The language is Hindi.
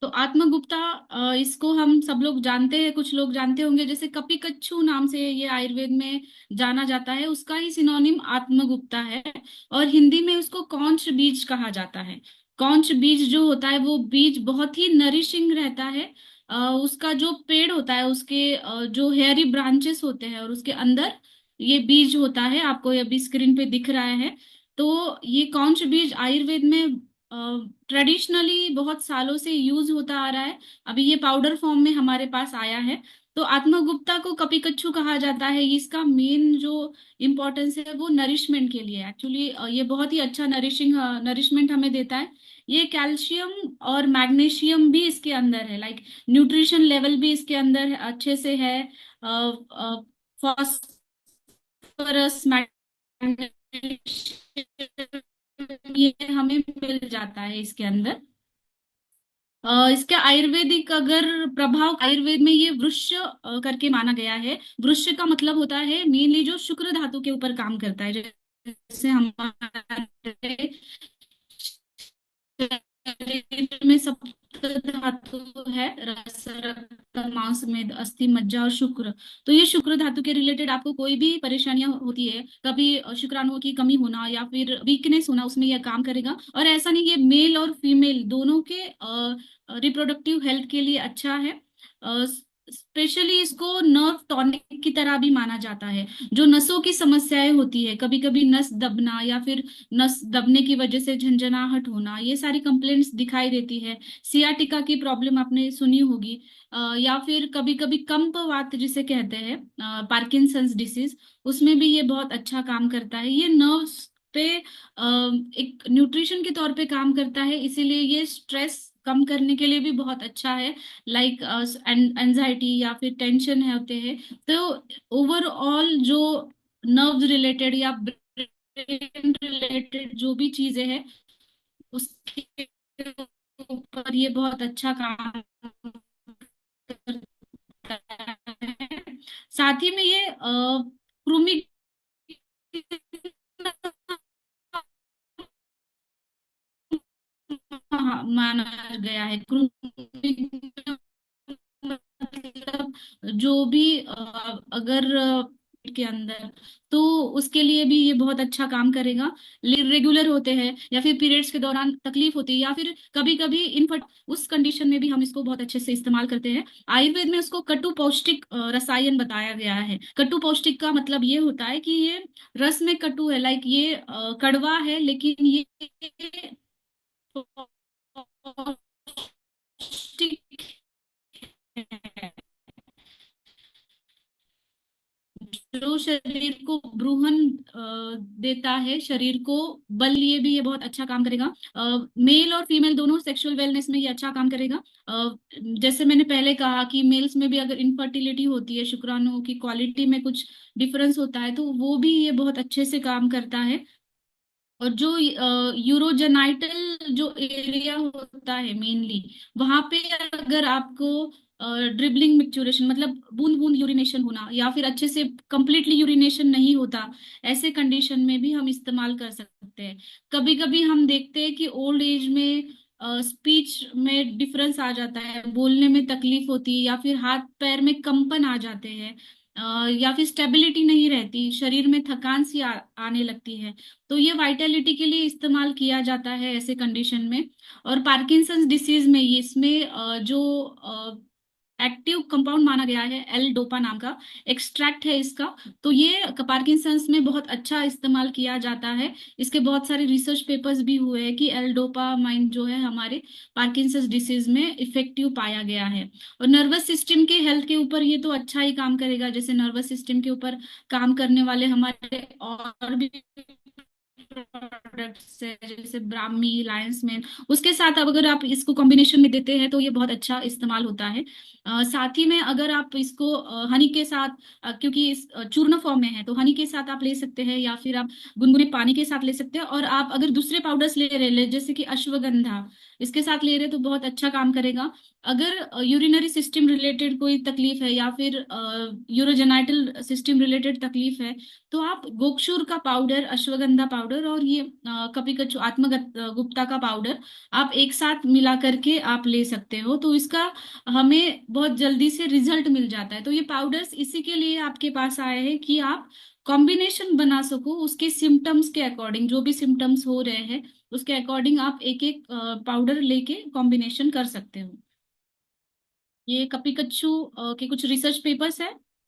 तो आत्मगुप्ता, इसको हम सब लोग जानते हैं, कुछ लोग जानते होंगे, जैसे कपिकच्छु नाम से ये आयुर्वेद में जाना जाता है, उसका ही सिनोनिम आत्मगुप्ता है। और हिंदी में उसको कौंच बीज कहा जाता है। कौंच बीज जो होता है वो बीज बहुत ही नरिशिंग रहता है। उसका जो पेड़ होता है उसके जो हेयरी ब्रांचेस होते हैं और उसके अंदर ये बीज होता है, आपको ये अभी स्क्रीन पे दिख रहा है। तो ये कौंच बीज आयुर्वेद में ट्रेडिशनली बहुत सालों से यूज होता आ रहा है। अभी ये पाउडर फॉर्म में हमारे पास आया है। तो आत्मगुप्ता को कपिकच्छु कहा जाता है। इसका मेन जो इम्पोर्टेंस है वो नरिशमेंट के लिए, एक्चुअली ये बहुत ही अच्छा नरिशमेंट हमें देता है। ये कैल्शियम और मैग्नीशियम भी इसके अंदर है, लाइक न्यूट्रिशन लेवल भी इसके अंदर अच्छे से है। फॉस्फोरस, ये हमें मिल जाता है इसके अंदर। इसका आयुर्वेदिक अगर प्रभाव, आयुर्वेद में ये वृक्ष करके माना गया है। वृक्ष का मतलब होता है मेनली जो शुक्र धातु के ऊपर काम करता है। जैसे हमारे शरीर में सप्त धातु है, रस, रक्त, मांस, मेद, अस्थि, मज्जा और शुक्र। तो ये शुक्र धातु के रिलेटेड आपको कोई भी परेशानियां होती है, कभी शुक्राणुओं की कमी होना या फिर वीकनेस होना, उसमें यह काम करेगा। और ऐसा नहीं, ये मेल और फीमेल दोनों के रिप्रोडक्टिव हेल्थ के लिए अच्छा है। स्पेशली इसको नर्व टॉनिक की तरह भी माना जाता है। जो नसों की समस्याएं होती है, कभी कभी नस दबना या फिर नस दबने की वजह से झंझनाहट होना, ये सारी कंप्लेंट्स दिखाई देती है। सियाटिका की प्रॉब्लम आपने सुनी होगी। या फिर कभी कभी कंपवात जिसे कहते हैं, पार्किंसंस डिसीज, उसमें भी ये बहुत अच्छा काम करता है। ये नर्व्स पे एक न्यूट्रिशन के तौर पे काम करता है, इसीलिए ये स्ट्रेस कम करने के लिए भी बहुत अच्छा है। लाइक एंजाइटी या फिर टेंशन है होते हैं, तो ओवरऑल जो नर्व्स रिलेटेड या ब्रेन रिलेटेड जो भी चीजें हैं उसके ऊपर ये बहुत अच्छा काम करता है। साथ ही में ये कृमि माना गया है। कृमि मतलब जो भी अगर के अंदर, तो उसके लिए भी ये बहुत अच्छा काम करेगा। रेगुलर होते हैं या फिर पीरियड्स के दौरान तकलीफ होती है या फिर कभी कभी इनफर्ट, उस कंडीशन में भी हम इसको बहुत अच्छे से इस्तेमाल करते हैं। आयुर्वेद में उसको कटु पौष्टिक रसायन बताया गया है। कटु पौष्टिक का मतलब ये होता है कि ये रस में कटु है, लाइक ये कड़वा है, लेकिन ये पौष्टिक है। जो शरीर को ब्रूहन देता है, शरीर को बल, लिए भी ये बहुत अच्छा काम करेगा। मेल और फीमेल दोनों सेक्सुअल वेलनेस में ये अच्छा काम करेगा। जैसे मैंने पहले कहा कि मेल्स में भी अगर इनफर्टिलिटी होती है, शुक्राणुओं की क्वालिटी में कुछ डिफरेंस होता है, तो वो भी ये बहुत अच्छे से काम करता है। और जो यूरोजेनाइटल जो एरिया होता है मेनली, वहां पे अगर आपको ड्रिबलिंग मिक्चुरेशन, मतलब बूंद बूंद यूरिनेशन होना या फिर अच्छे से कंप्लीटली यूरिनेशन नहीं होता, ऐसे कंडीशन में भी हम इस्तेमाल कर सकते हैं। कभी कभी हम देखते हैं कि ओल्ड एज में स्पीच में डिफरेंस आ जाता है, बोलने में तकलीफ होती है या फिर हाथ पैर में कंपन आ जाते हैं, या फिर स्टेबिलिटी नहीं रहती, शरीर में थकान सी आने लगती है। तो ये वाइटलिटी के लिए इस्तेमाल किया जाता है ऐसे कंडीशन में। और पार्किंसंस डिसीज में ये इसमें जो एक्टिव कंपाउंड माना गया है, एल डोपा नाम का एक्सट्रैक्ट है इसका। तो ये पार्किंसंस में बहुत अच्छा इस्तेमाल किया जाता है। इसके बहुत सारे रिसर्च पेपर्स भी हुए हैं कि एल डोपामाइन जो है हमारे पार्किंसंस डिसीज में इफेक्टिव पाया गया है। और नर्वस सिस्टम के हेल्थ के ऊपर ये तो अच्छा ही काम करेगा। जैसे नर्वस सिस्टम के ऊपर काम करने वाले हमारे और भी प्रोडक्ट्स है, जैसे ब्राह्मी, लायंस मैन, उसके साथ अब अगर आप इसको कॉम्बिनेशन में देते हैं तो ये बहुत अच्छा इस्तेमाल होता है। साथ ही में अगर आप इसको हनी के साथ, क्योंकि इस चूर्ण फॉर्म में है, तो हनी के साथ आप ले सकते हैं या फिर आप गुनगुने पानी के साथ ले सकते हैं। और आप अगर दूसरे पाउडर्स ले रहे हैं जैसे कि अश्वगंधा, इसके साथ ले रहे हैं तो बहुत अच्छा काम करेगा। अगर यूरिनरी सिस्टम रिलेटेड कोई तकलीफ है या फिर यूरोजेनाइटल सिस्टम रिलेटेड तकलीफ है, तो आप गोक्षूर का पाउडर, अश्वगंधा पाउडर पाउडर और ये कपिकच्चू गुप्ता का पाउडर आप एक साथ मिला करके आप ले सकते हो, तो इसका हमें बहुत जल्दी से रिजल्ट मिल जाता है। तो ये पाउडर्स इसी के लिए आपके पास आए हैं कि आप कॉम्बिनेशन बना सको, उसके सिम्टम्स के अकॉर्डिंग, जो भी सिम्टम्स हो रहे हैं उसके अकॉर्डिंग आप एक एक पाउडर लेके कॉम्बिनेशन कर सकते हो। ये कपिकच्चू के कुछ रिसर्च पेपर्स है।